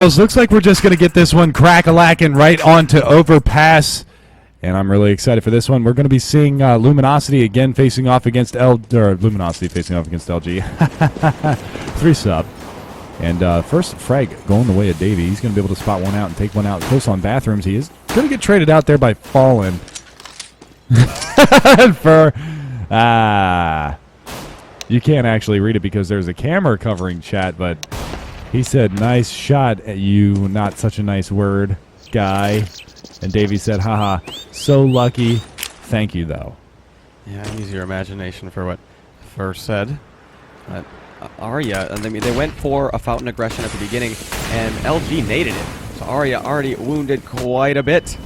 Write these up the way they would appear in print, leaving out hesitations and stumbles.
Looks like we're just going to get this one crack-a-lacking right onto Overpass, and I'm really excited for this one. We're going to be seeing Luminosity again facing off against Luminosity facing off against LG. 3-sub. And first frag going the way of Davey. He's going to be able to spot one out and take one out close on bathrooms. He is going to get traded out there by Fallen. For you can't actually read it because there's a camera covering chat, but he said, "Nice shot at you, not such a nice word, guy." And Davey said, "Haha, so lucky. Thank you, though." Yeah, use your imagination for what first said. But Arya, I mean, they went for a fountain aggression at the beginning, and LG naded it. So Arya already wounded quite a bit.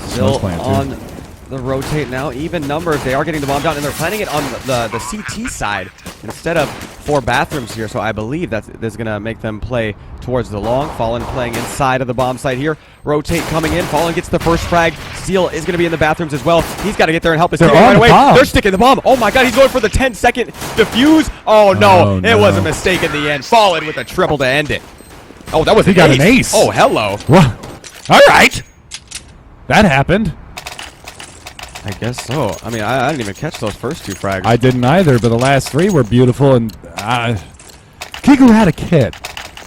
Still on the rotate now. Even numbers. They are getting the bomb down, and they're planning it on the CT side instead of 4 bathrooms here. So I believe that's going to make them play towards the long. Fallen playing inside of the bomb site here. Rotate coming in. Fallen gets the first frag. Steel is going to be in the bathrooms as well. He's got to get there and help his team right away. They're sticking the bomb. Oh my god, he's going for the 10-second defuse. Oh no, it was a mistake in the end. Fallen with a triple to end it. Oh, that was he got an ace. Oh, hello. Well, all right. That happened. I guess so. I mean, I didn't even catch those first 2 frags. I didn't either, but the last 3 were beautiful, and Kiku had a kit.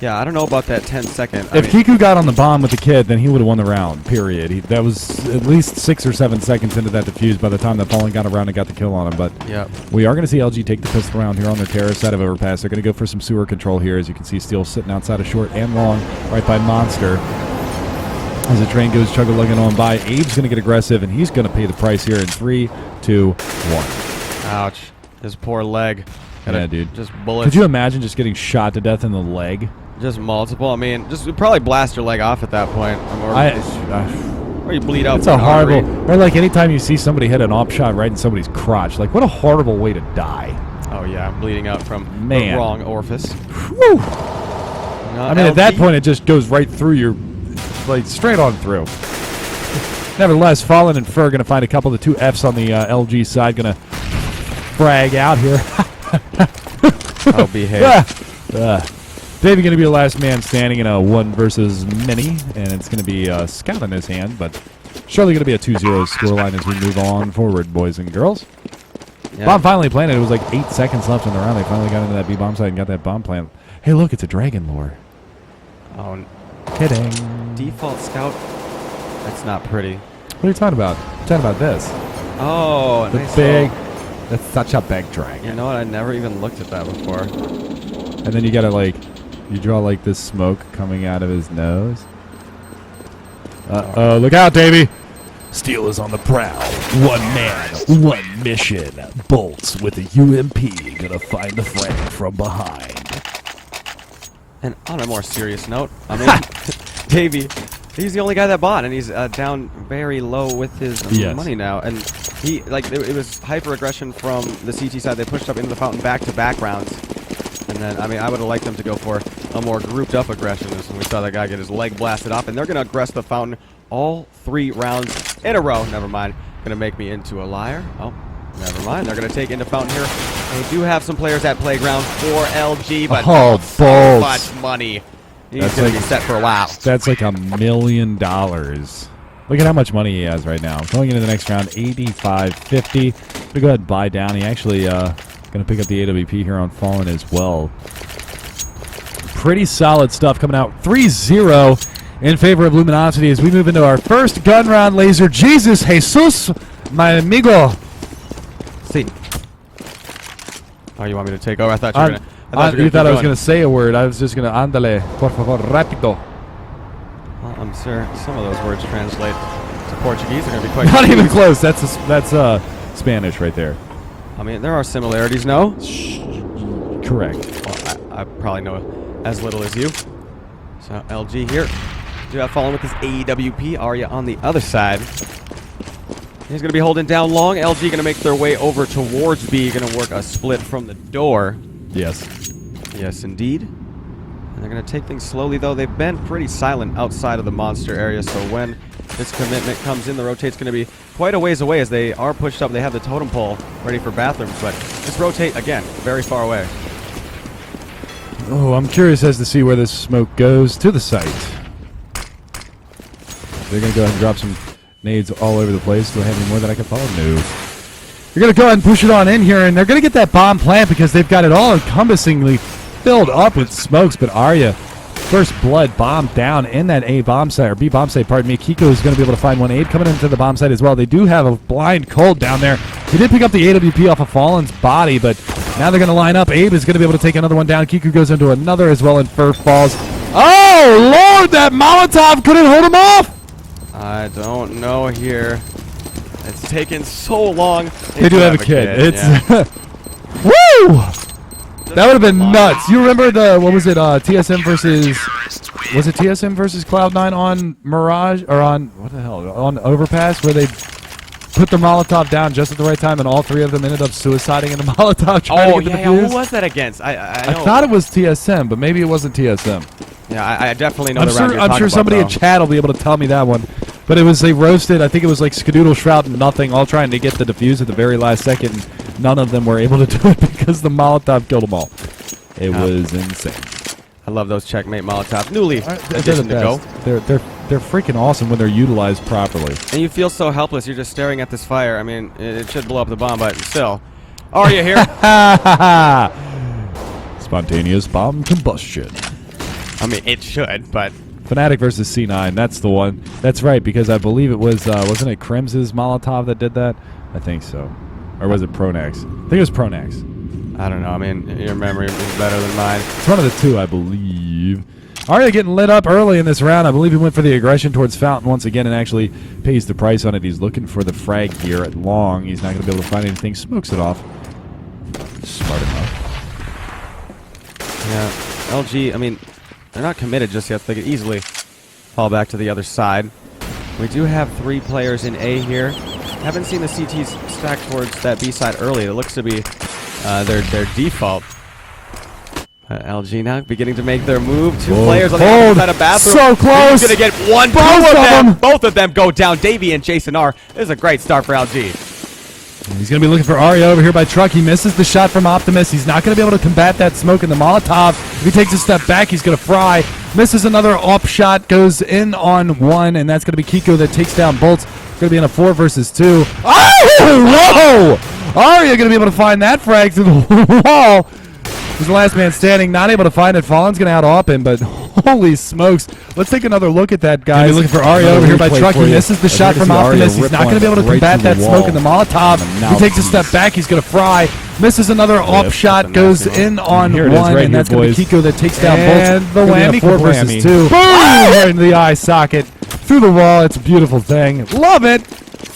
Yeah, I don't know about that 10-second. If Kiku got on the bomb with the kid, then he would have won the round, period. That was at least 6 or 7 seconds into that defuse by the time that Fallen got around and got the kill on him. But yeah, we are going to see LG take the pistol round here on the terrace side of Overpass. They're going to go for some sewer control here. As you can see, Steel sitting outside of short and long right by Monster. As the train goes chug-a-lugging on by, Abe's going to get aggressive, and he's going to pay the price here in 3, 2, 1. Ouch. His poor leg. Yeah, dude. Just bullets. Could you imagine just getting shot to death in the leg? Just multiple. I mean, just probably blast your leg off at that point. Or you bleed out. It's a horrible. Or like anytime you see somebody hit an op shot right in somebody's crotch, like what a horrible way to die. Oh yeah, bleeding out from the wrong orifice. Whew. I mean, at that point, it just goes right through your, like straight on through. Nevertheless, Fallen and Fur going to find a couple of the 2 Fs on the LG side. Going to frag out here. Oh, behave. Davey going to be the last man standing in a 1 versus many, and it's going to be a scout in his hand, but surely going to be a 2-0 scoreline as we move on forward, boys and girls. Yeah. Bomb finally planted. It was like 8 seconds left in the round. They finally got into that B bomb site and got that bomb plant. Hey, look, it's a dragon lore. Oh, kidding. Default scout. That's not pretty. What are you talking about? I'm talking about this. Oh, the nice big. That's such a big dragon. You know what? I never even looked at that before. And then you gotta like, you draw like this smoke coming out of his nose. Uh-oh, look out, Davey! Steel is on the prowl. 1 man, 1 mission. Bolts with a UMP, gonna find the frag from behind. And on a more serious note, I mean, Davey, he's the only guy that bought, and he's down very low with his money now. And he, like, it was hyper aggression from the CT side. They pushed up into the fountain back-to-back rounds. And then, I mean, I would have liked them to go for a more grouped-up aggression. When we saw that guy get his leg blasted off, and they're going to aggress the fountain all 3 rounds in a row. Never mind. Going to make me into a liar. Oh, never mind. They're going to take into fountain here. They do have some players at playground for LG, but so much money. He's going to be set for a while. That's like $1 million. Look at how much money he has right now. Going into the next round, 85.50. Going to go ahead and buy down. He actually going to pick up the AWP here on Fallen as well. Pretty solid stuff coming out. 3-0 in favor of Luminosity as we move into our first gun round. Laser Jesus, my amigo. See. Oh, you want me to take over? I thought you were going to. You thought I was going to say a word. I was just going to andale, por favor, rápido. Well, I'm sure some of those words translate to Portuguese. They're going to be quite not even close. That's Spanish right there. I mean, there are similarities, no? Correct. Well, I probably know as little as you. So LG here. Do have Fallen with his AWP. Arya on the other side. He's going to be holding down long. LG going to make their way over towards B. Going to work a split from the door. Yes. Yes, indeed. And they're going to take things slowly, though. They've been pretty silent outside of the monster area, so when this commitment comes in, the rotate's going to be quite a ways away as they are pushed up. They have the totem pole ready for bathrooms, but this rotate, again, very far away. Oh, I'm curious as to see where this smoke goes to the site. They're going to go ahead and drop some nades all over the place. Do I have any more that I can follow? No. They're going to go ahead and push it on in here, and they're going to get that bomb plant because they've got it all encompassingly filled up with smokes. But Arya, first blood bomb down in that A bomb site, or B bomb site, pardon me. Kiko is going to be able to find one aid coming into the bomb site as well. They do have a blind cold down there. He did pick up the AWP off of Fallen's body, but now they're going to line up. Abe is going to be able to take another one down. Kiku goes into another as well, and Fur falls. Oh, Lord, that Molotov couldn't hold him off. I don't know here. It's taken so long. They do have a kid. It's yeah. Woo! That would have been nuts. You remember the, what was it, TSM versus, was it TSM versus Cloud9 on Mirage, or on, what the hell, on Overpass, where they put the Molotov down just at the right time, and all three of them ended up suiciding in the Molotov trying to get the defuse? Who was that against? I know. Thought it was TSM, but maybe it wasn't TSM. Yeah, I definitely know the round you're I'm talking sure about, somebody though. in chat will be able to tell me that one. But it was, they roasted, I think it was like Skadoodle, Shroud, and Nothing, all trying to get the defuse at the very last second. And none of them were able to do it because the Molotov killed them all. It was insane. I love those checkmate Molotovs. Newly They're addition the to go. best. They're freaking awesome when they're utilized properly. And you feel so helpless. You're just staring at this fire. I mean, it should blow up the bomb, but still. Are you here? Spontaneous bomb combustion. I mean, it should, but... Fnatic versus C9. That's the one. That's right, because I believe it was, wasn't it Krim's Molotov that did that? I think so. Or was it Pronax? I think it was Pronax. I don't know. I mean, your memory is better than mine. It's one of the two, I believe. Arya getting lit up early in this round. I believe he went for the aggression towards Fountain once again and actually pays the price on it. He's looking for the frag here at long. He's not going to be able to find anything. Smokes it off. Smart enough. Yeah. LG, I mean, they're not committed just yet. They could easily fall back to the other side. We do have 3 players in A here. Haven't seen the CTs stack towards that B side early. It looks to be their default. LG now beginning to make their move. 2 players on the other side of bathroom. So close. He's going to get one. Both of them. Both of them go down. Davey and Jason R. This is a great start for LG. He's going to be looking for Arya over here by Truck. He misses the shot from Optimus. He's not going to be able to combat that smoke in the Molotov. If he takes a step back, he's going to fry. Misses another up shot. Goes in on one, and that's going to be Kiko that takes down Bolts. Going to be in a 4 versus 2. Oh! Whoa! Arya going to be able to find that frag through the wall. He's the last man standing, not able to find it. Fallen's going to out-op him, but holy smokes. Let's take another look at that, guys. Looking for Arya over here by Truck. He misses the shot from Optimus. He's not going to be able to combat that smoke in the Molotov. He takes a step back. He's going to fry. Misses another up shot. Goes in on one, and that's going to be Kiko that takes down Bolts. The whammy 4 versus 2. Boom! Right into the eye socket. Through the wall. It's a beautiful thing. Love it.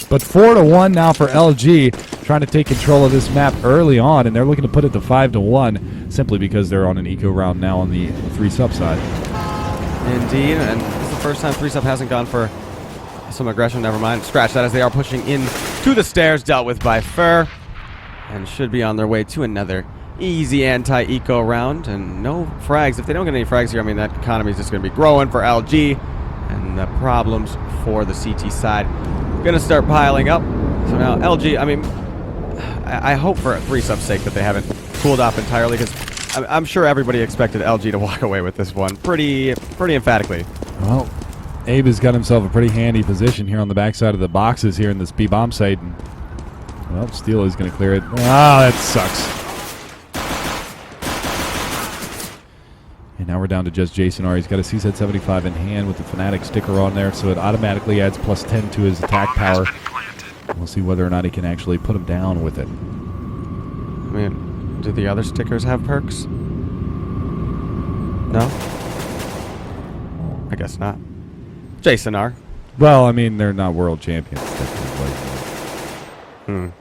But 4-1 now for LG, trying to take control of this map early on, and they're looking to put it to 5-1 simply because they're on an eco round now on the 3-sub side. Indeed, and this is the first time 3-sub hasn't gone for some aggression. Never mind. Scratch that as they are pushing in to the stairs, dealt with by Fur, and should be on their way to another easy anti-eco round. And no frags. If they don't get any frags here, I mean, that economy is just going to be growing for LG, and the problems for the CT side gonna start piling up. So now LG, I mean, I hope for 3-sub's sake that they haven't cooled off entirely, because I'm sure everybody expected LG to walk away with this one pretty emphatically. Well, Abe has got himself a pretty handy position here on the backside of the boxes here in this B bomb site. And, well, Steel is going to clear it. Ah, that sucks. And now we're down to just Jason R. He's got a CZ 75 in hand with the Fnatic sticker on there, so it automatically adds +10 to his attack power. We'll see whether or not he can actually put him down with it. I mean, do the other stickers have perks? No? I guess not. Jason R. Well, I mean, they're not world champions. I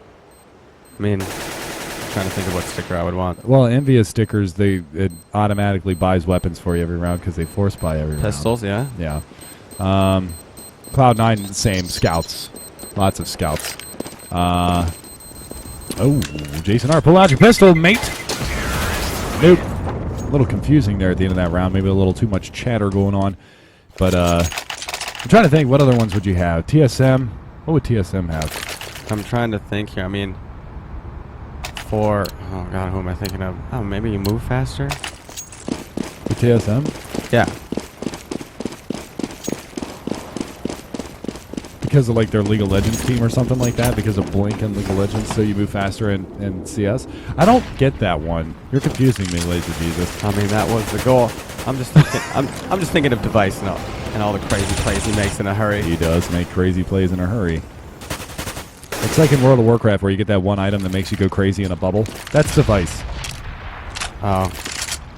mean, trying to think of what sticker I would want. Well, Envious stickers, it automatically buys weapons for you every round because they force buy every Pistols, round. yeah? Yeah. Cloud9, same. Scouts. Lots of scouts. Oh, Jason R, pull out your pistol, mate. Nope. A little confusing there at the end of that round. Maybe a little too much chatter going on. But I'm trying to think, what other ones would you have? TSM? What would TSM have? I'm trying to think here. I mean, oh god, who am I thinking of? Oh, maybe you move faster? for TSM? Yeah. Because of like their League of Legends team or something like that, because of Blink and League of Legends, so you move faster in CS. I don't get that one. You're confusing me, Laser Jesus. I mean, that was the goal. I'm just thinking, I'm just thinking of Device now and all the crazy plays he makes in a hurry. He does make crazy plays in a hurry. It's like in World of Warcraft where you get that one item that makes you go crazy in a bubble. That's Device. Oh,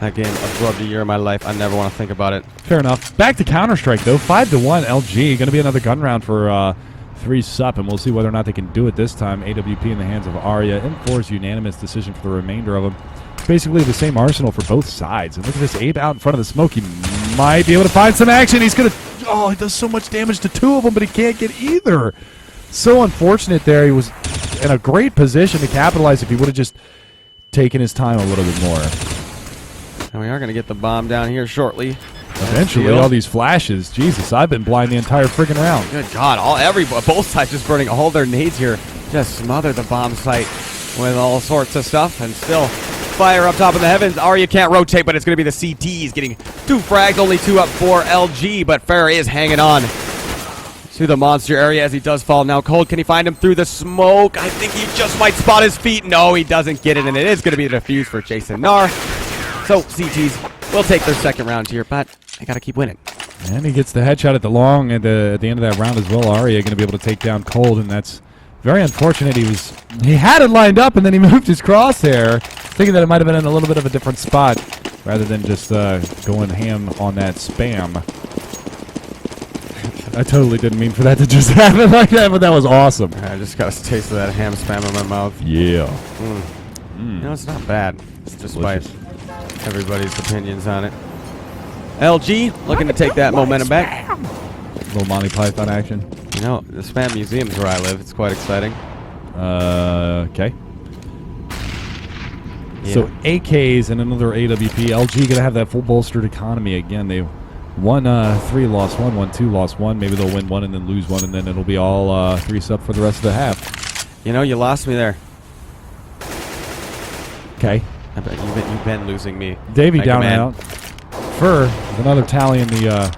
that game absorbed a year of my life. I never want to think about it. Fair enough. Back to Counter-Strike, though. 5-1 LG. Going to be another gun round for 3 sup, and we'll see whether or not they can do it this time. AWP in the hands of Arya. M4's unanimous decision for the remainder of them. Basically the same arsenal for both sides. And look at this Abe out in front of the smoke. He might be able to find some action. He's going to... Oh, he does so much damage to 2 of them, but he can't get either. So unfortunate there. He was in a great position to capitalize if he would have just taken his time a little bit more. And we are going to get the bomb down here shortly. Eventually, all these flashes. Jesus, I've been blind the entire friggin' round. Good God, both sides just burning all their nades here. Just smother the bomb site with all sorts of stuff, and still fire up top of the heavens. Arya can't rotate, but it's going to be the CTs getting 2 frags, only 2 up for LG, but Farah is hanging on to the monster area as he does fall. Now Cold, can he find him through the smoke? I think he just might spot his feet. No, he doesn't get it, and it is going to be the defuse for Jason Nar. So CTs will take their second round here, but they got to keep winning. And he gets the headshot at the long at the end of that round as well. Arya going to be able to take down Cold, and that's very unfortunate. He had it lined up, and then he moved his crosshair, thinking that it might have been in a little bit of a different spot rather than just going ham on that spam. I totally didn't mean for that to just happen like that, but that was awesome. I just got a taste of that ham spam in my mouth. Yeah. You know, it's not bad. It's despite everybody's opinions on it. LG looking to take that momentum back. Little Monty Python action. You know, the Spam Museum's where I live. It's quite exciting. Okay. Yeah. So AKs and another AWP. LG going to have that full bolstered economy again. They won 3, lost 1, won 2, lost 1. Maybe they'll win 1 and then lose 1, and then it'll be all 3 sub for the rest of the half. You know, you lost me there. Okay. You've been losing me. Davey down and out. Fur with another tally in the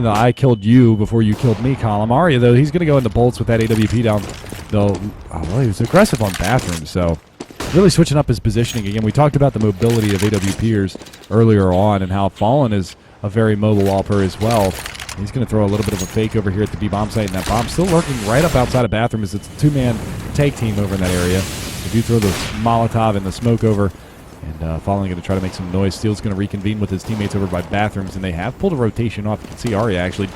I killed you before you killed me column. Arya, though, he's going to go into bolts with that AWP down. Though, well, he was aggressive on bathroom, so really switching up his positioning again. We talked about the mobility of AWPers earlier on and how Fallen is a very mobile AWPer as well. He's going to throw a little bit of a fake over here at the B bomb site, and that bomb still lurking right up outside of bathroom as it's a 2-man tag team over in that area. If you throw the Molotov and the smoke over, and Fallen going to try to make some noise. Steel's going to reconvene with his teammates over by bathrooms, and they have pulled a rotation off. You can see Arya actually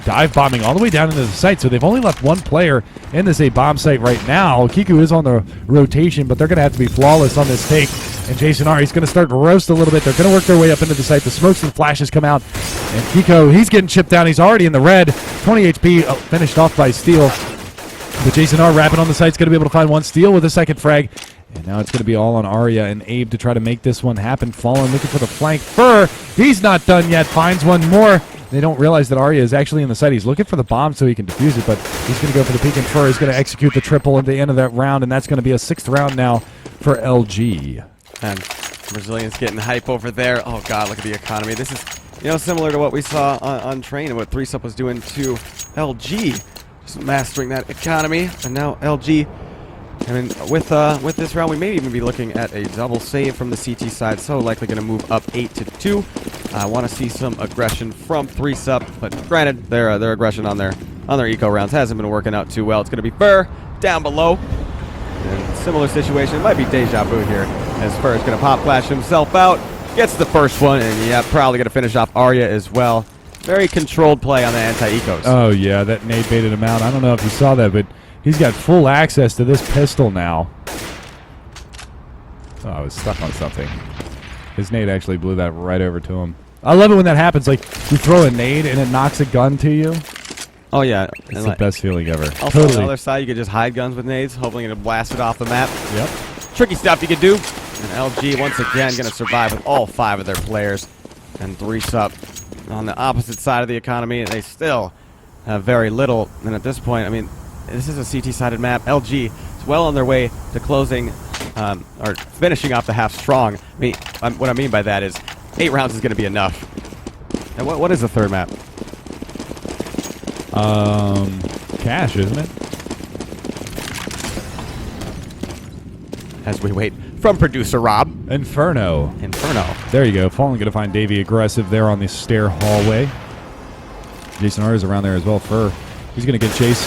dive bombing all the way down into the site, so they've only left 1 player in this A bomb site right now. Kiku is on the rotation, but they're going to have to be flawless on this take. And Jason R, he's going to start to roast a little bit. They're going to work their way up into the site. The smokes and flashes come out, and Kiko, he's getting chipped down. He's already in the red. 20 HP finished off by Steel. But Jason R rapping on the site's going to be able to find 1 steal with a second frag. And now it's going to be all on Arya and Abe to try to make this one happen. Fallen looking for the flank. Fur, he's not done yet. Finds 1 more. They don't realize that Arya is actually in the site. He's looking for the bomb so he can defuse it, but he's going to go for the peek, and Fur is going to execute the triple at the end of that round, and that's going to be a 6th round now for LG. And Brazilians getting hype over there. Oh, God, look at the economy. This is, you know, similar to what we saw on Train and what 3sup was doing to LG. Just mastering that economy. And now LG, I mean, with this round, we may even be looking at a double save from the CT side. So likely going to move up 8-2. I want to see some aggression from 3sup, but granted, their aggression on their eco rounds hasn't been working out too well. It's going to be Fur down below. And similar situation. It might be deja vu here, as Fur is going to pop flash himself out. Gets the first one, and yeah, probably going to finish off Arya as well. Very controlled play on the anti-ecos. Oh, yeah, that nade baited him out. I don't know if you saw that, but he's got full access to this pistol now. Oh, I was stuck on something. His nade actually blew that right over to him. I love it when that happens. Like, you throw a nade and it knocks a gun to you. Oh, yeah. It's the best feeling ever. Also, totally. on the other side, you could just hide guns with nades, hoping it'll blast it off the map. Yep. Tricky stuff you could do. And LG, once again, going to survive with all 5 of their players. And 3sup on the opposite side of the economy. They still have very little. And at this point, I mean, this is a CT-sided map. LG is well on their way to closing or finishing off the half strong. I mean, what I mean by that is 8 rounds is going to be enough. And what is the third map? Cache, isn't it? As we wait from producer Rob. Inferno. There you go. Fallen going to find Davey aggressive there on the stair hallway. Jason R is around there as well. He's going to get chase.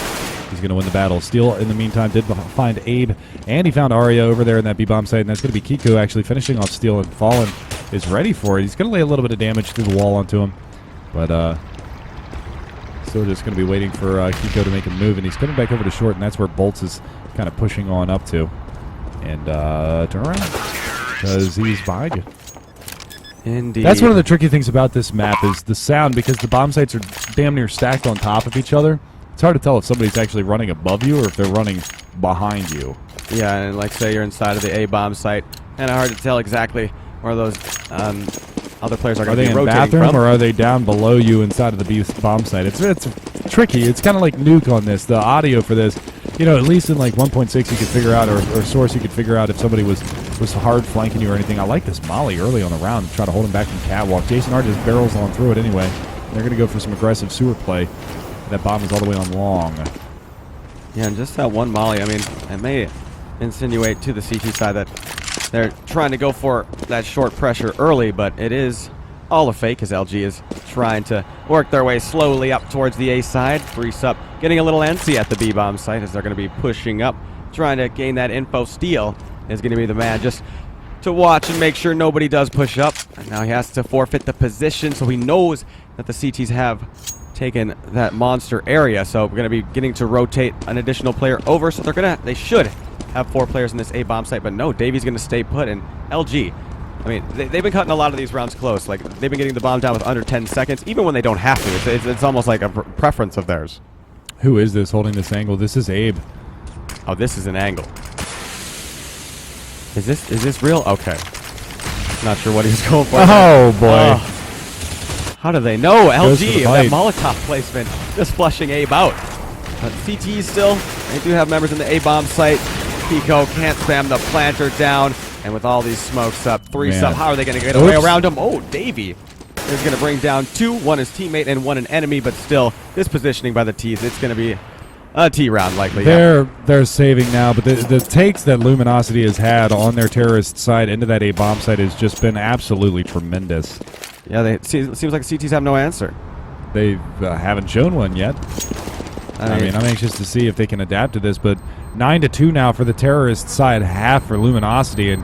He's going to win the battle. Steel, in the meantime, did find Abe, and he found Arya over there in that B-bomb site, and that's going to be Kiko actually finishing off Steel, and Fallen is ready for it. He's going to lay a little bit of damage through the wall onto him, but still just going to be waiting for Kiko to make a move, and he's coming back over to short, and that's where Bolts is kind of pushing on up to. And turn around, because he's behind you. Indeed. That's one of the tricky things about this map is the sound, because the bomb sites are damn near stacked on top of each other. It's hard to tell if somebody's actually running above you or if they're running behind you. Yeah, and like say you're inside of the A-bomb site, and hard to tell exactly where those other players are going to be rotating from. Are they in bathroom or are they down below you inside of the B-bomb site? It's tricky. It's kind of like Nuke on this. The audio for this, you know, at least in like 1.6 you could figure out, or Source you could figure out if somebody was hard flanking you or anything. I like this molly early on the round to try to hold him back from catwalk. Jason R just barrels on through it anyway. They're going to go for some aggressive sewer play. That bomb is all the way on long. Yeah, and just that one molly, I mean, it may insinuate to the CT side that they're trying to go for that short pressure early, but it is all a fake as LG is trying to work their way slowly up towards the A side. Freeze up, getting a little antsy at the B-bomb site as they're going to be pushing up, trying to gain that info. Steel is going to be the man just to watch and make sure nobody does push up. And now he has to forfeit the position, so he knows that the CTs have taken that monster area, so we're going to be getting to rotate an additional player over, so they should have 4 players in this A bomb site, but no, Davey's going to stay put, and LG, I mean, they've been cutting a lot of these rounds close. Like, they've been getting the bomb down with under 10 seconds, even when they don't have to. It's almost like a preference of theirs. Who is this holding this angle? This is Abe. Oh, this is an angle. Is this real? Okay. Not sure what he's going for. Oh, boy. Oh. How do they know? LG, that fight. Molotov placement, just flushing Abe out. But CT still, they do have members in the A-bomb site. Pico can't spam the planter down. And with all these smokes up, 3 sub, how are they going to get away around him? Oh, Davey is going to bring down 2. One is teammate and one an enemy, but still, this positioning by the T's, it's going to be a T round likely. They're saving now, but the takes that Luminosity has had on their terrorist side into that A-bomb site has just been absolutely tremendous. Yeah, it seems like CTs have no answer. They haven't shown one yet. I mean, I'm anxious to see if they can adapt to this, but 9-2 now for the terrorist side, half for Luminosity, and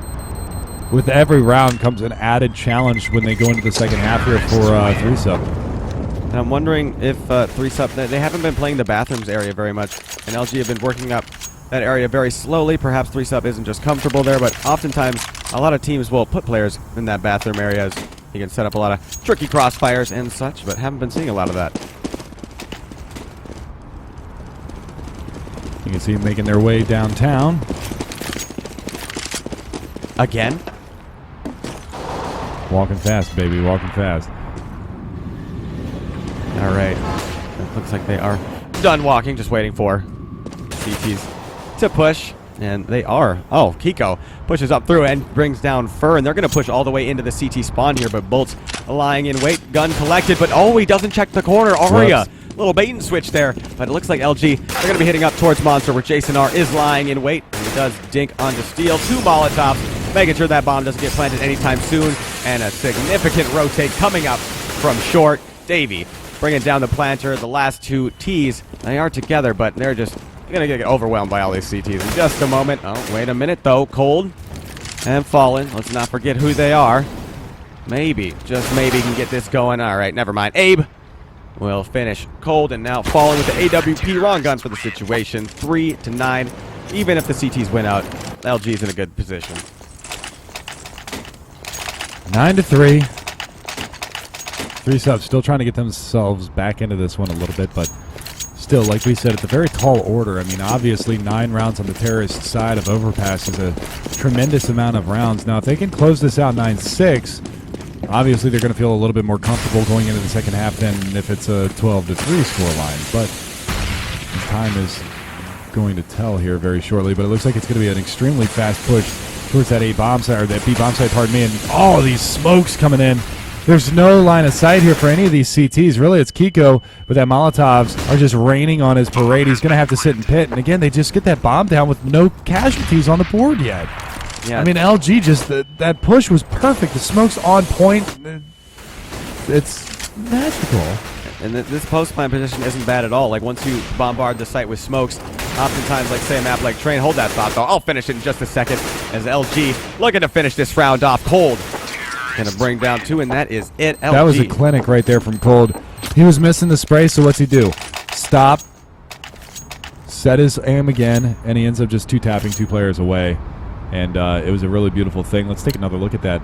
with every round comes an added challenge when they go into the second half here for 3 sub. And I'm wondering if 3 sub, they haven't been playing the bathrooms area very much, and LG have been working up that area very slowly. Perhaps 3 sub isn't just comfortable there, but oftentimes a lot of teams will put players in that bathroom area as you can set up a lot of tricky crossfires and such, but haven't been seeing a lot of that. You can see them making their way downtown. Again? Walking fast, baby, walking fast. All right. It looks like they are done walking, just waiting for CTs to push. And they are. Oh, Kiko pushes up through and brings down Fur, and they're going to push all the way into the CT spawn here, but Bolt's lying in wait, gun collected, but oh, he doesn't check the corner. Arya, little bait and switch there, but it looks like LG, they're going to be hitting up towards Monster, where Jason R is lying in wait, and he does dink onto Steel. 2 Molotovs, making sure that bomb doesn't get planted anytime soon, and a significant rotate coming up from short. Davey bringing down the planter. The last 2 T's, they are together, but they're just going to get overwhelmed by all these CTs in just a moment. Oh, wait a minute, though. Cold and Fallen. Let's not forget who they are. Maybe, just maybe, can get this going. All right, never mind. Abe will finish Cold, and now Fallen with the AWP wrong gun for the situation. 3-9. Even if the CTs win out, LG's in a good position. 9-3. 3 subs still trying to get themselves back into this one a little bit, but still, like we said, it's a very tall order. I mean, obviously 9 rounds on the terrorist side of Overpass is a tremendous amount of rounds. Now, if they can close this out 9-6, obviously they're going to feel a little bit more comfortable going into the second half than if it's a 12-3 scoreline. But time is going to tell here very shortly. But it looks like it's going to be an extremely fast push towards that A bomb site, or that B bomb site, pardon me. And all these smokes coming in There's no line of sight here for any of these CTs. Really, it's Kiko, but that Molotovs are just raining on his parade. He's going to have to sit and pit. And again, they just get that bomb down with no casualties on the board yet. Yeah. I mean, LG just, that push was perfect. The smoke's on point. It's magical. And this post plant position isn't bad at all. Like, once you bombard the site with smokes, oftentimes, like, say a map like Train, hold that thought, though. I'll finish it in just a second as LG looking to finish this round off cold. Gonna bring down 2, and that is it. LG. That was a clinic right there from Cold. He was missing the spray, so what's he do? Stop, set his aim again, and he ends up just two-tapping 2 players away. And it was a really beautiful thing. Let's take another look at that.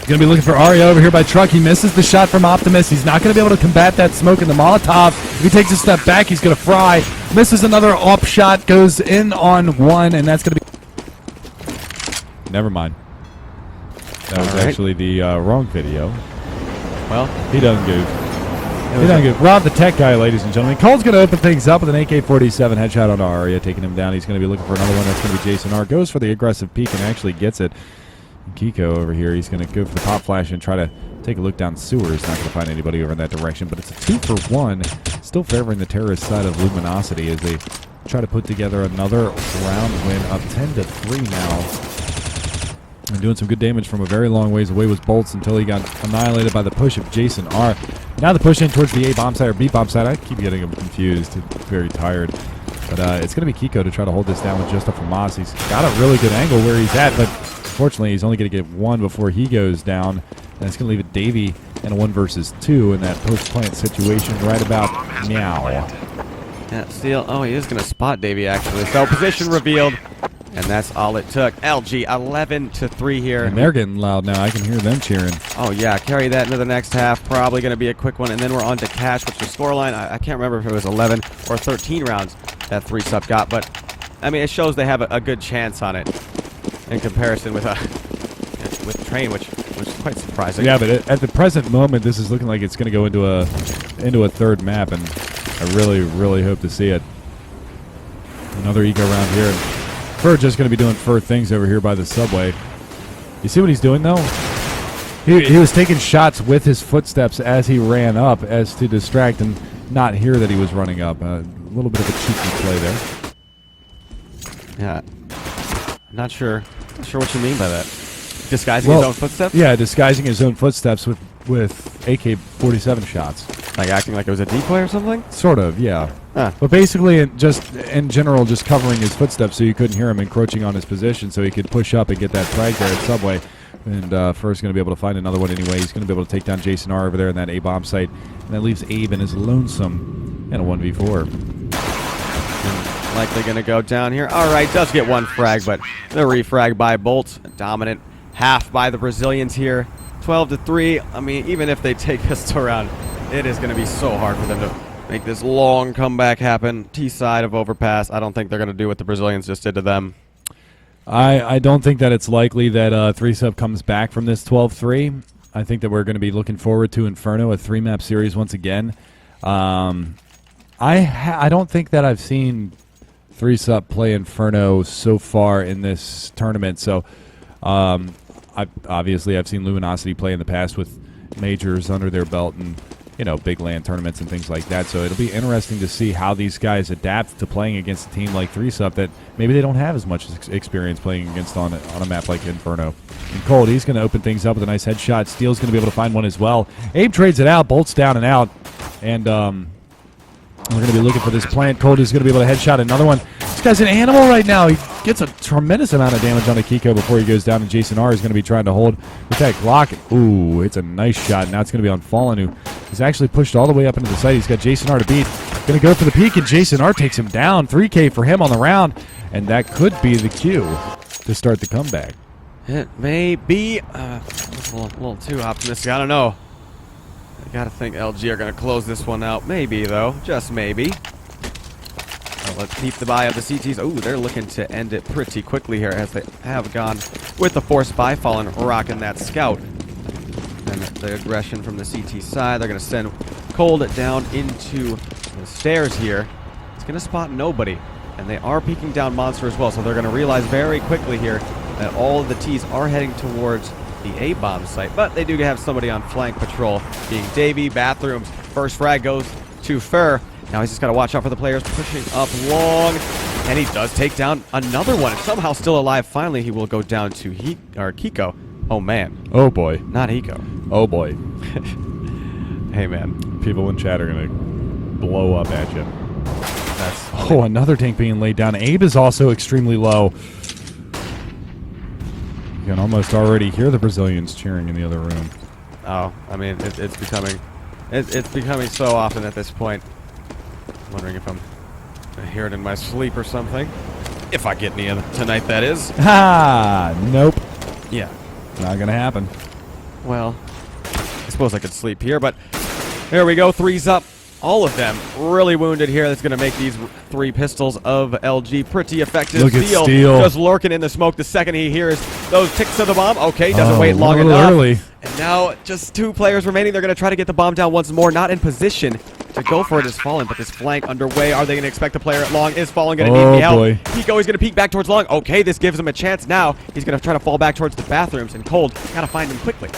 Going to be looking for Arya over here by Truck. He misses the shot from Optimus. He's not going to be able to combat that smoke in the Molotov. If he takes a step back, he's going to fry. Misses another up shot, goes in on 1, and that's going to be... Never mind. That was actually the wrong video. Well, he doesn't goof. He doesn't goof. Rob the tech guy, ladies and gentlemen. Cole's going to open things up with an AK-47 headshot on Arya, taking him down. He's going to be looking for another one. That's going to be Jason R. Goes for the aggressive peek and actually gets it. Kiko over here, he's going to go for the pop flash and try to take a look down sewers. Not going to find anybody over in that direction, but it's a 2-for-1. Still favoring the terrorist side of Luminosity as they try to put together another round win up 10-3 now. And doing some good damage from a very long ways away was Bolts until he got annihilated by the push of Jason R. Now the push in towards the A bomb side or B bomb side. I keep getting him confused. Very tired. But it's going to be Kiko to try to hold this down with just a Famas. He's got a really good angle where he's at, but unfortunately he's only going to get 1 before he goes down. And it's going to leave it Davey in a 1 versus 2 in that post-plant situation right about now. Yeah, Steel. Oh, he is going to spot Davey, actually. So position revealed, and that's all it took. LG 11-3 here. And they're getting loud now. I can hear them cheering. Oh, yeah. Carry that into the next half. Probably going to be a quick one. And then we're on to Cash, which the scoreline, I can't remember if it was 11 or 13 rounds that 3-sub got. But, I mean, it shows they have a good chance on it in comparison with Train, which is quite surprising. Yeah, but at the present moment, this is looking like it's going to go into a 3rd map, and I really, really hope to see it. Another eco round here. Fur just going to be doing Fur things over here by the subway. You see what he's doing, though? He was taking shots with his footsteps as he ran up as to distract and not hear that he was running up. A little bit of a cheeky play there. Yeah. Not sure what you mean by that. Disguising his own footsteps? Yeah, disguising his own footsteps with AK-47 shots. Like acting like it was a decoy or something? Sort of, yeah. Huh. But basically, just in general, just covering his footsteps so you couldn't hear him encroaching on his position so he could push up and get that frag there at Subway. And Fur's going to be able to find another one anyway. He's going to be able to take down Jason R. over there in that A-bomb site. And that leaves Abe and his lonesome in a 1v4. Likely going to go down here. All right, does get 1 frag, but the refrag by Bolt. Dominant half by the Brazilians here. 12-3. I mean, even if they take pistol round, it is going to be so hard for them to make this long comeback happen. T-side of Overpass. I don't think they're going to do what the Brazilians just did to them. I don't think that it's likely that 3-sub comes back from this 12-3. I think that we're going to be looking forward to Inferno, a 3-map series once again. I don't think that I've seen 3-sub play Inferno so far in this tournament. So, I've seen Luminosity play in the past with majors under their belt and, you know, big LAN tournaments and things like that. So it'll be interesting to see how these guys adapt to playing against a team like 3-sub that maybe they don't have as much experience playing against on a map like Inferno. And Cold, he's going to open things up with a nice headshot. Steel's going to be able to find one as well. Abe trades it out, Bolt's down and out. And we're going to be looking for this plant. Cold is going to be able to headshot another one. This guy's an animal right now. He gets a tremendous amount of damage on the Kiko before he goes down, and Jason R is going to be trying to hold with that Glock. Ooh, it's a nice shot. Now it's going to be on Fallen, who is actually pushed all the way up into the site. He's got Jason R to beat. Going to go for the peek, and Jason R takes him down. 3K for him on the round, and that could be the cue to start the comeback. It may be a little too optimistic. I don't know. I gotta think LG are gonna close this one out. Maybe, though. Just maybe. Let's keep the eye of the CTs. Ooh, they're looking to end it pretty quickly here as they have gone with the Force by Fallen rocking that scout. And the aggression from the CT side. They're gonna send Cold down into the stairs here. It's gonna spot nobody. And they are peeking down Monster as well, so they're gonna realize very quickly here that all of the T's are heading towards the A-bomb site, but they do have somebody on flank patrol, being Davey. Bathrooms. First frag goes to Fur. Now he's just got to watch out for the players pushing up long, and he does take down another one. And somehow still alive. Finally, he will go down to Kiko. Oh, man. Oh, boy. Not Hiko. Oh, boy. Hey, man. People in chat are going to blow up at you. That's Oh, another tank being laid down. Abe is also extremely low. You can almost already hear the Brazilians cheering in the other room. Oh, I mean, it's becoming so often at this point. I'm wondering if I'm gonna hear it in my sleep or something. If I get any of it tonight, that is. Ha! Nope. Yeah. Not gonna happen. Well, I suppose I could sleep here, but there we go. 3's up. All of them really wounded here. That's going to make these 3 pistols of LG pretty effective. Look at Steel. Just lurking in the smoke the second he hears those ticks of the bomb. Okay, doesn't wait long a little enough. early. And now just 2 players remaining. They're going to try to get the bomb down once more. Not in position to go for it is Fallen, but this flank underway. Are they going to expect the player at Long? Is Fallen going to need any help? Boy. Pico is going to peek back towards Long. Okay, this gives him a chance now. He's going to try to fall back towards the bathrooms, and Cold got to find him quickly.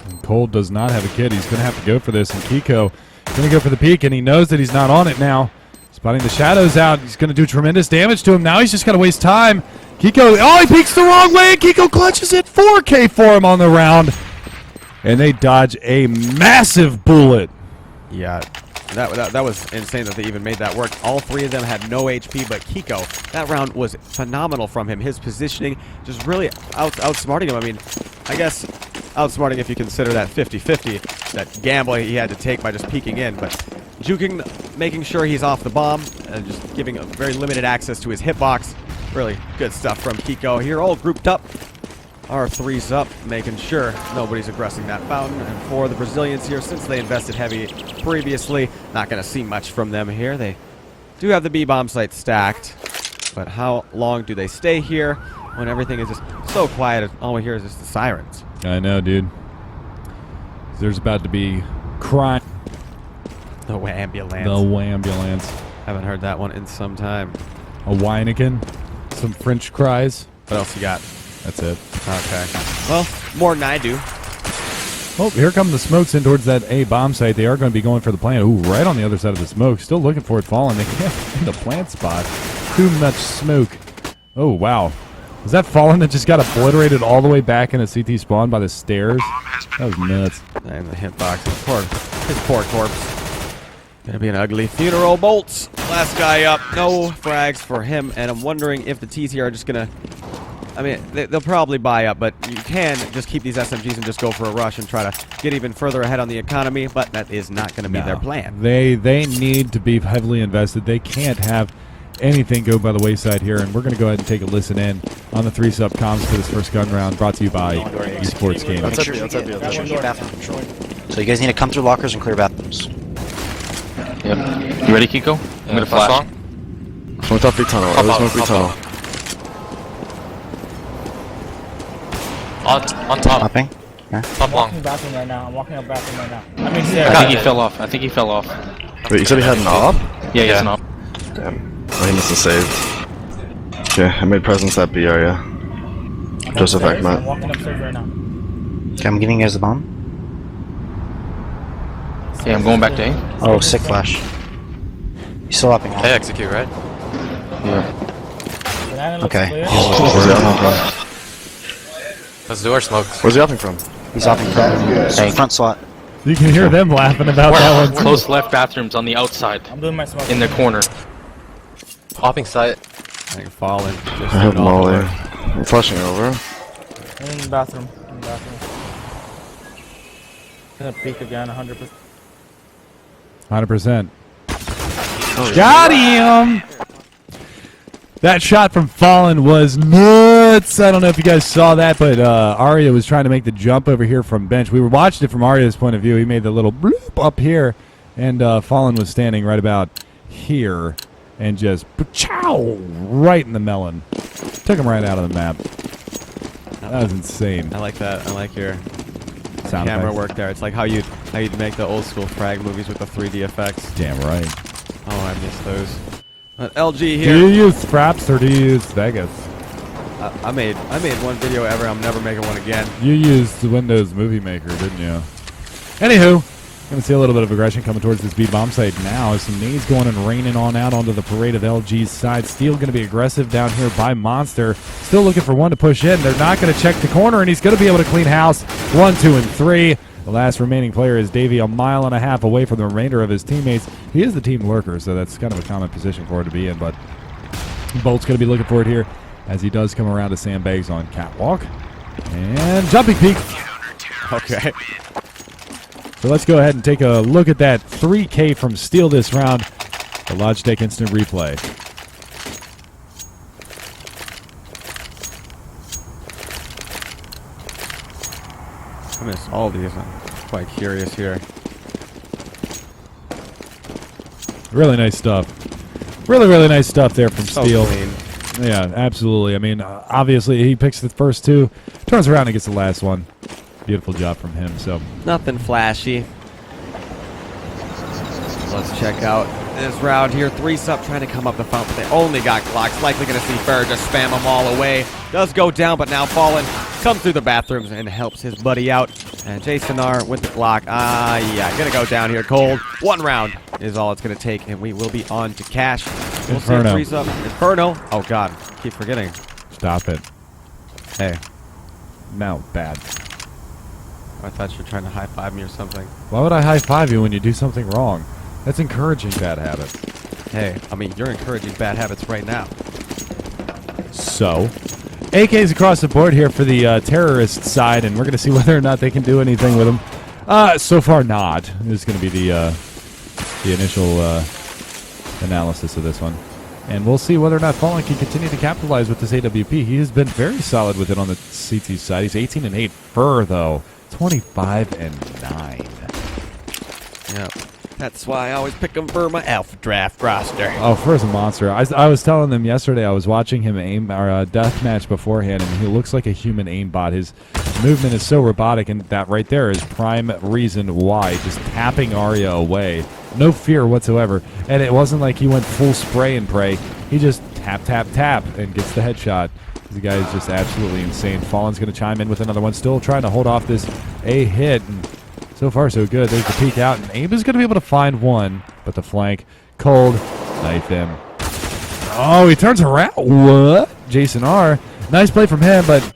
And Cold does not have a kid. He's going to have to go for this, and Kiko going to go for the peek, and he knows that he's not on it now. Spotting the shadows out. He's going to do tremendous damage to him. Now he's just got to waste time. Kiko, oh, he peeks the wrong way, and Kiko clutches it. 4K for him on the round. And they dodge a massive bullet. Yeah, that was insane that they even made that work. All 3 of them had no HP, but Kiko, that round was phenomenal from him. His positioning just really outsmarting him. I mean, I guess outsmarting if you consider that 50-50, that gamble he had to take by just peeking in, but juking, making sure he's off the bomb, and just giving a very limited access to his hitbox. Really good stuff from Kiko here, all grouped up. Our 3's up, making sure nobody's aggressing that fountain. And for the Brazilians here, since they invested heavy previously, not going to see much from them here. They do have the B-bomb site stacked, but how long do they stay here when everything is just so quiet? All we hear is just the sirens. I know, dude. There's about to be crime. The ambulance. The ambulance. Haven't heard that one in some time. A Weineken. Some French cries. What else you got? That's it. Okay. Well, more than I do. Oh, here come the smokes in towards that A bomb site. They are going to be going for the plant. Ooh, right on the other side of the smoke. Still looking for it falling. They can't find the plant spot. Too much smoke. Oh, wow. Was that Fallen that just got obliterated all the way back in a CT spawn by the stairs? That was nuts. And the hitbox. His poor corpse. Gonna be an ugly funeral. Bolts. Last guy up. No frags for him. And I'm wondering if the T's here are just gonna... I mean, they'll probably buy up, but you can just keep these SMGs and just go for a rush and try to get even further ahead on the economy, but that is not going to be their plan. They need to be heavily invested. They can't have anything go by the wayside here, and we're going to go ahead and take a listen in on the 3-sub comms for this first gun round, brought to you by Esports Gaming. So you guys need to come through lockers and clear bathrooms. Yep. You ready, Kiko? I'm gonna flash. Smoke off big tunnel. Smoke big tunnel. On top. Hopping. Top long. I'm walking bathroom right now. I'm walking up bathroom right now. I mean, stairs. I think he fell off. I think he fell off. Wait, you said he had an op? Yeah, he has an op. Damn. Oh, he must have saved. Okay, I made presence at B area. Joseph I'm Ekmat. walking upstairs right now. Okay, I'm giving you guys the bomb. Yeah, I'm going back to A. Oh, sick flash. He's still hopping. They execute, right? Yeah. Banana looks Okay. clear. Where's he hopping from? Let's do our smoke. Where's he hopping from? He's hopping from front slot. You can hear them laughing about that one. Close left bathrooms on the outside. I'm doing my smoke. In the corner. Hopping site. I think Fallen. I have Molly. I'm flashing over. In the bathroom. In the bathroom. Gonna peek again, 100%. 100%. Got him! That shot from Fallen was nuts. I don't know if you guys saw that, but Arya was trying to make the jump over here from bench. We were watching it from Arya's point of view. He made the little bloop up here, and Fallen was standing right about here and just chow right in the melon. Took him right out of the map. That was insane. I like that. I like your Sound camera effects. work there. It's like how you'd make the old school frag movies with the 3D effects. Damn right. Oh, I miss those. LG Do here. you use Fraps or do you use Vegas? I made one video ever. I'm never making one again. You used the Windows Movie Maker, didn't you? Anywho, going to see a little bit of aggression coming towards this B bomb site now. Some nades going and raining on out onto the parade of LG's side. Steel going to be aggressive down here by Monster. Still looking for one to push in. They're not going to check the corner, and he's going to be able to clean house. 1, 2, and 3. The last remaining player is Davey, a mile and a half away from the remainder of his teammates. He is the team lurker, so that's kind of a common position for him to be in, but Bolt's going to be looking for it here as he does come around to sandbags on Catwalk. And jumping peak. Okay. So let's go ahead and take a look at that 3K from Steel this round. The Logitech Instant Replay. I missed all these. I'm quite curious here. Really nice stuff. Really, really nice stuff there from So Steel. clean. Yeah, absolutely. I mean, obviously he picks the first two, turns around and gets the last one. Beautiful job from him. So Nothing flashy. Let's check out this round here. 3-sup trying to come up the fountain. They only got Glocks. Likely going to see Bird just spam them all away. Does go down, but now Fallen comes through the bathrooms and helps his buddy out. And Jason R with the Glock. Yeah, going to go down here cold. 1 round is all it's going to take, and we will be on to cash. We'll see Inferno. 3-sup. Inferno. Oh, God. Keep forgetting. stop it. Hey, Now, bad. I thought you were trying to high-five me or something. Why would I high-five you when you do something wrong? That's encouraging bad habits. Hey, I mean, you're encouraging bad habits right now. So, AKs across the board here for the terrorist side, and we're going to see whether or not they can do anything with them. So far, not. This is going to be the initial analysis of this one. And we'll see whether or not Fallen can continue to capitalize with this AWP. He has been very solid with it on the CT side. He's 18-8. Fur, though, 25-9. Yeah. That's why I always pick him for my alpha draft roster. Oh, Fur's a monster. I was telling them yesterday, I was watching him aim our death match beforehand, and he looks like a human aimbot. His movement is so robotic, and that right there is prime reason why. Just tapping Arya away. No fear whatsoever. And it wasn't like he went full spray and pray. He just tap, tap, tap, and gets the headshot. The guy is just absolutely insane. Fallen's going to chime in with another one. Still trying to hold off this A hit. And so far, so good. There's the peek out, and Abe is going to be able to find one, but the flank, cold, knife him. Oh, he turns around. What? Jason R. Nice play from him, but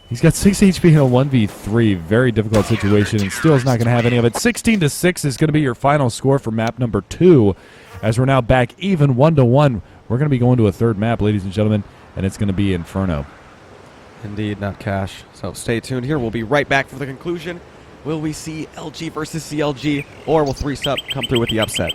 he's got 6 HP in a 1v3. Very difficult situation, and Steel's not going to have any of it. 16-6 is going to be your final score for map number 2, as we're now back even 1-1. We're going to be going to a third map, ladies and gentlemen, and it's going to be Inferno. Indeed, not cash. So stay tuned here. We'll be right back for the conclusion. Will we see LG versus CLG, or will 3-sup come through with the upset?